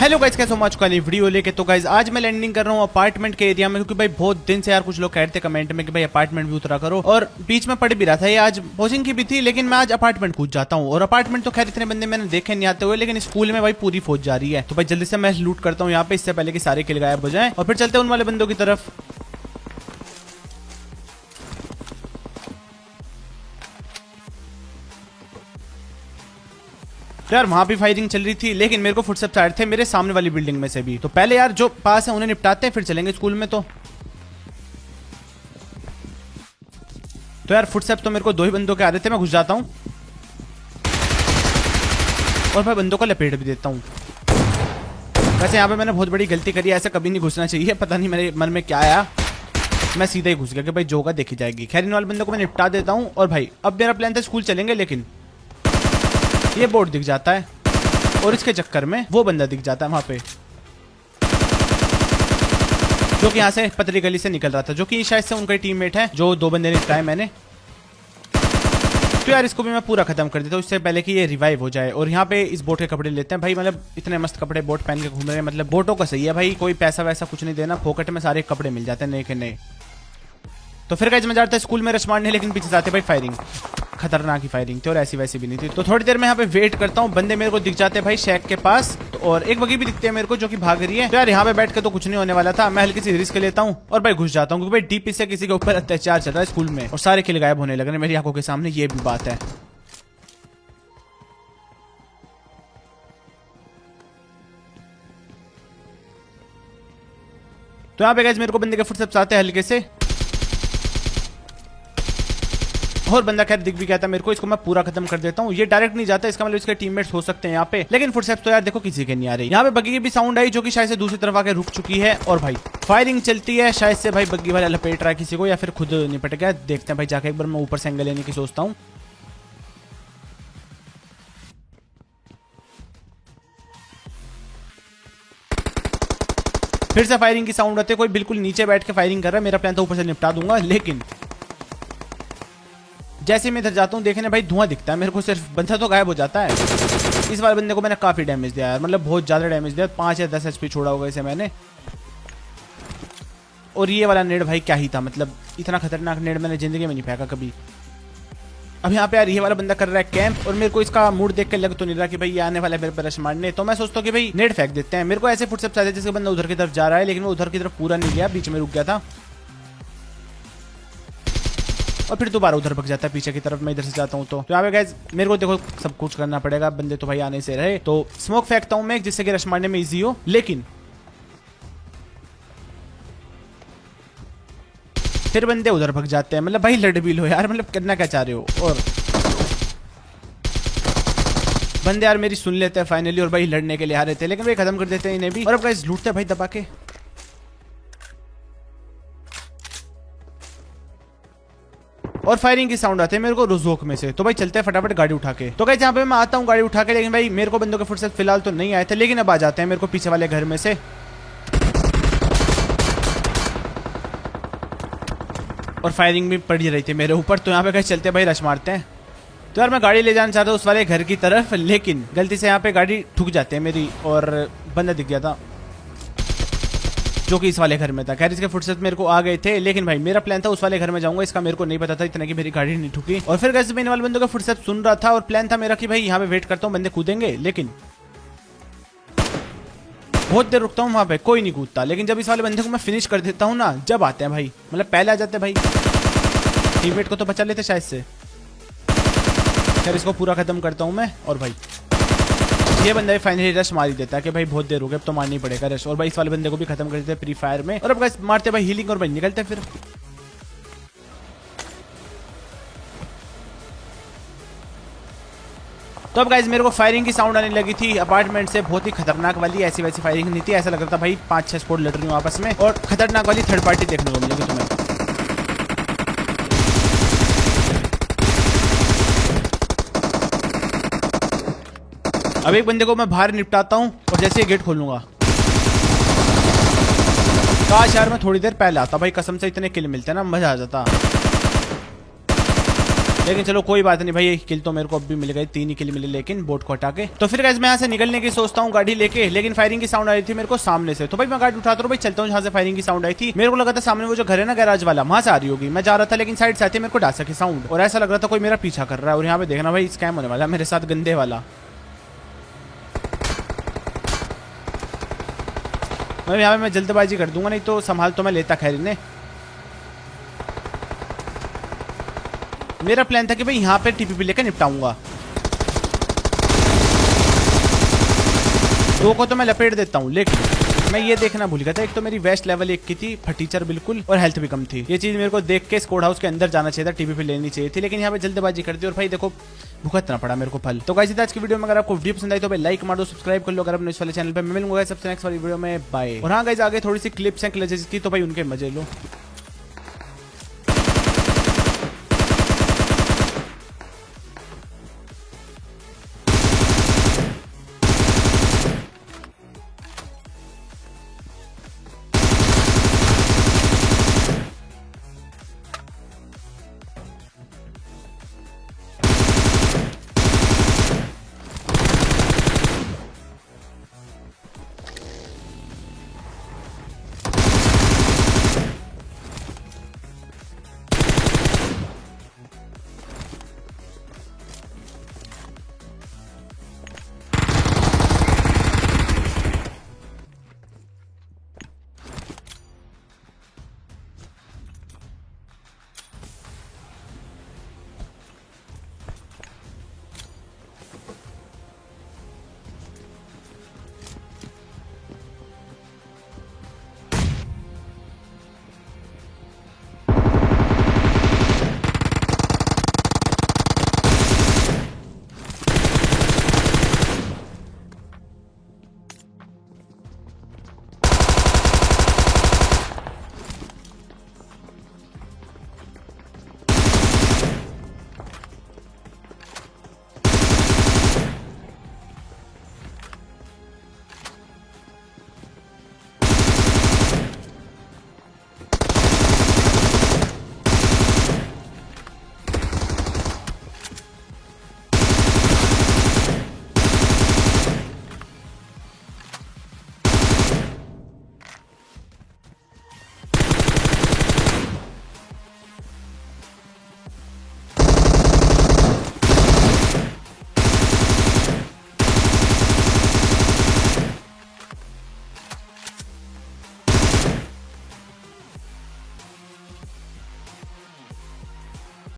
Hello guys, कैसे हो? आज का नई वीडियो लेके। तो गाइस आज मैं लैंडिंग कर रहा हूँ अपार्टमेंट के एरिया में, क्योंकि भाई बहुत दिन से यार कुछ लोग कह रहे थे कमेंट में कि भाई अपार्टमेंट भी उतरा करो, और बीच में पड़ भी रहा था ये। आज पहुंचिंग की भी थी, लेकिन मैं आज अपार्टमेंट कूद जाता हूँ। और अपार्टमेंट तो खैर इतने बंदे मैंने देखे नहीं आते हुए, लेकिन स्कूल में भाई पूरी फौज जा रही है। तो भाई जल्दी से मैं लूट करता हूँ यहाँ पे, इससे पहले कि सारे किल गायब हो जाए, और फिर चलते हैं उन वाले बंदों की तरफ। तो यार वहां भी फायरिंग चल रही थी, लेकिन मेरे को फुटस्टेप्स आ रहे थे मेरे सामने वाली बिल्डिंग में से भी। तो पहले यार जो पास है उन्हें निपटाते हैं, फिर चलेंगे स्कूल में। तो यार फुटस्टेप्स तो मेरे को दो ही बंदों के आ रहे थे। मैं घुस जाता हूं और भाई बंदों को लपेट भी देता हूं। वैसे यहाँ पे मैंने बहुत बड़ी गलती करी है, ऐसा कभी नहीं घुसना चाहिए। पता नहीं मेरे मन में क्या आया, मैं सीधा ही घुस गया कि भाई जो होगा देखी जाएगी। खैर इन वाले बंदों को मैं निपटा देता हूँ। और भाई अब मेरा प्लान था स्कूल चलेंगे, लेकिन ये बोर्ड दिख जाता है और इसके चक्कर में वो बंदा दिख जाता है वहां पे, जो कि यहाँ से पतली गली से निकल रहा था, जो कि शायद से उनका टीममेट है, जो दो बंदे निपटाए मैंने। तो यार इसको भी मैं पूरा खत्म कर देता हूँ इससे पहले कि ये रिवाइव हो जाए। और यहाँ पे इस बोट के कपड़े लेते हैं भाई, मतलब इतने मस्त कपड़े बोट पहन के घूम रहे हैं, मतलब बोटों का सही है भाई, कोई पैसा वैसा कुछ नहीं देना, फोकट में सारे कपड़े मिल जाते हैं नए के नए। तो फिर गाइस मैं जाता है स्कूल में रश मारने, लेकिन पीछे जाते भाई फायरिंग, खतरनाक ही फायरिंग थी और ऐसी वैसी भी नहीं थी। तो थोड़ी देर में यहाँ पे वेट करता हूँ, बंदे मेरे को दिख जाते हैं भाई शैक के पास। तो और एक बगी भी दिखती है मेरे को जो कि भाग रही है। तो यार यहाँ पे बैठ के तो कुछ नहीं होने वाला था, मैं हल्की सी रिस्क लेता हूँ और भाई घुस जाता हूँ, क्योंकि भाई डीपी से किसी के ऊपर अत्याचार चल रहा है स्कूल में और सारे किल गायब होने लग रहे हैं मेरी आंखों के सामने, ये भी बात है। तो यहाँ पे गाइस मेरे को बंदे के फुटस्टेप्स आते हैं हल्के से, और बंदा खैर दिख भी गया था मेरे को। इसको मैं पूरा खत्म कर देता हूँ। ये डायरेक्ट नहीं जाता, इसका मतलब इसके टीममेट्स हो सकते हैं यहाँ पे, लेकिन फुटस्टेप्स तो यार देखो किसी के नहीं आ रही। यहाँ पे बग्गी की भी साउंड आई, जो कि शायद से दूसरी तरफ आके रुक चुकी है। और भाई फायरिंग चलती है, शायद से भाई बग्गी वाला लपेट रहा है किसी को, या फिर खुद निपट गया। देखते हैं भाई जाके, एक बार मैं ऊपर से एंगल लेने की सोचता हूँ। फिर से फायरिंग की साउंड आती है, कोई बिल्कुल नीचे बैठ के फायरिंग कर रहा है। मेरा प्लान था ऊपर से निपटा दूंगा, लेकिन जैसे मैं इधर जाता हूँ देखने भाई धुआं दिखता है मेरे को, सिर्फ बंदा तो गायब हो जाता है। इस बार बंदे को मैंने काफी डैमेज दिया यार, मतलब बहुत ज्यादा डैमेज दिया, 5 या 10 HP छोड़ा होगा इसे मैंने। और ये वाला नेड भाई क्या ही था, मतलब इतना खतरनाक नेड मैंने जिंदगी में नहीं फेंका कभी। अब यहाँ पे यार ये वाला बंदा कर रहा है कैंप, और मेरे को इसका मूड देख के लग तो नहीं रहा कि भाई ये आने वाला है मेरे पर रश मारने। तो मैं सोचता हूँ कि भाई नेड फेंक देते हैं। मेरे को ऐसे फुटस्टेप्स आते जिसका बंदा उधर की तरफ जा रहा है, लेकिन वो उधर की तरफ पूरा नहीं गया, बीच में रुक गया था और फिर दोबारा उधर भग जाता है पीछे की तरफ। मैं इधर से जाता हूँ तो यहाँ पे गाइस मेरे को देखो सब कुछ करना पड़ेगा, बंदे तो भाई आने से रहे। तो स्मोक फेंकता हूँ मैं, जिससे कि रश मारने में इजी हो, लेकिन फिर बंदे उधर भग जाते हैं। मतलब भाई लड़ भी लो यार, मतलब करना क्या चाह रहे हो। और बंदे यार मेरी सुन लेते हैं फाइनली, और भाई लड़ने के लिए आ रहे थे, लेकिन भाई खत्म कर देते हैं इन्हें भी। और अब गाइस लूटते हैं भाई दबा के। और फायरिंग की साउंड आती है मेरे को रोजोक में से। तो भाई चलते हैं फटाफट गाड़ी उठा के। तो गाइस यहाँ पे मैं आता हूँ गाड़ी उठा के, लेकिन भाई मेरे को बंदों के फुटस्टेप्स फिलहाल तो नहीं आए थे, लेकिन अब आ जाते हैं मेरे को पीछे वाले घर में से। और फायरिंग भी पड़ी रही थी मेरे ऊपर। तो यहाँ पे गाइस चलते हैं भाई रश मारते हैं। तो यार मैं गाड़ी ले जाना चाहता हूँ उस वाले घर की तरफ, लेकिन गलती से यहाँ पे गाड़ी ठुक जाती है मेरी, और बंदा दिख गया था जो कि इस वाले घर में था। खैर इसके फुटस्टेप्स मेरे को आ गए थे, लेकिन भाई मेरा प्लान था उस वाले घर में जाऊंगा, इसका मेरे को नहीं पता था इतना कि मेरी गाड़ी नहीं ठुकी। और फिर गाइस मैं इन वाले बंदों का फुटस्टेप्स सुन रहा था, और प्लान था मेरा कि भाई यहाँ पे वेट करता हूँ, बंदे कूदेंगे, लेकिन बहुत देर रुकता हूँ वहां पे, कोई नहीं कूदता। लेकिन जब इस वाले बंदे को मैं फिनिश कर देता हूँ ना, जब आते हैं भाई, मतलब पहले आ जाते हैं भाई, टीममेट को तो बचा लेते शायद से। खैर इसको पूरा खत्म करता हूँ मैं। और भाई ये बंदा फाइनली रश मार ही देता है कि भाई बहुत देर हो गई, अब तो मारनी पड़ेगा रश। और भाई इस वाले बंदे को भी खत्म कर देते हैं प्री फायर में। और अब गाइस मारते भाई हीलिंग, और भाई निकलते फिर। तो अब गाइस मेरे को फायरिंग की साउंड आने लगी थी अपार्टमेंट से, बहुत ही खतरनाक वाली, ऐसी वैसी फायरिंग नहीं थी। ऐसा लग रहा था भाई 5-6 स्पोर्ट लड़ रही हूँ आपस में, और खतरनाक वाली थर्ड पार्टी देखने को मिलेगी तुम्हें। अब एक बंदे को मैं बाहर निपटाता हूँ, और जैसे ही गेट खोलूंगा, काश यार मैं थोड़ी देर पहले आता भाई, कसम से इतने किल मिलते हैं ना, मजा आ जाता। लेकिन चलो कोई बात नहीं भाई, एक किल तो मेरे को अब भी मिल गई, 3 ही किल मिले लेकिन बोट को हटा के। तो फिर गाइस मैं यहाँ से निकलने की सोचता हूँ गाड़ी लेके, लेकिन फायरिंग की साउंड आई थी मेरे को सामने से। तो भाई मैं गाड़ी उठाता हूँ, भाई चलता हूँ जहाँ से फायरिंग की साउंड आई थी। मेरे को लगा था सामने वो जो घर है ना गैराज वाला, वहां से आ रही होगी। मैं जा रहा था लेकिन साइड से आती है मेरे को डासा की साउंड, और ऐसा लग रहा था कोई मेरा पीछा कर रहा है। और यहाँ पे देखना भाई स्कैम होने वाला है मेरे साथ, गंदे वाला। यहाँ पे मैं जल्दबाजी कर दूंगा, नहीं तो संभाल तो मैं लेता खैर इन्हें। मेरा प्लान था कि भाई यहाँ पे टीपीपी लेकर निपटाऊंगा। 2 को तो मैं लपेट देता हूँ, लेकिन मैं ये देखना भूल गया था, एक तो मेरी वेस्ट लेवल 1 की थी, फटीचर बिल्कुल, और हेल्थ भी कम थी। ये चीज मेरे को देख के स्क्वाड हाउस के अंदर जाना चाहिए था, टीपीपी लेनी चाहिए थी, लेकिन यहाँ पे जल्दबाजी कर दी और भाई देखो भुगतना पड़ा मेरे को फल। तो गाइस आज की वीडियो में अगर आपको वीडियो पसंद आई तो भाई लाइक मार दो, सब्सक्राइब कर लो अगर अपने इस वाले चैनल पे। मैं मिलूंगा सबसे नेक्स्ट वाली वीडियो में, बाय। और हाँ गाइस आगे थोड़ी सी क्लिप्स हैं क्लचेस की, तो भाई उनके मजे लो।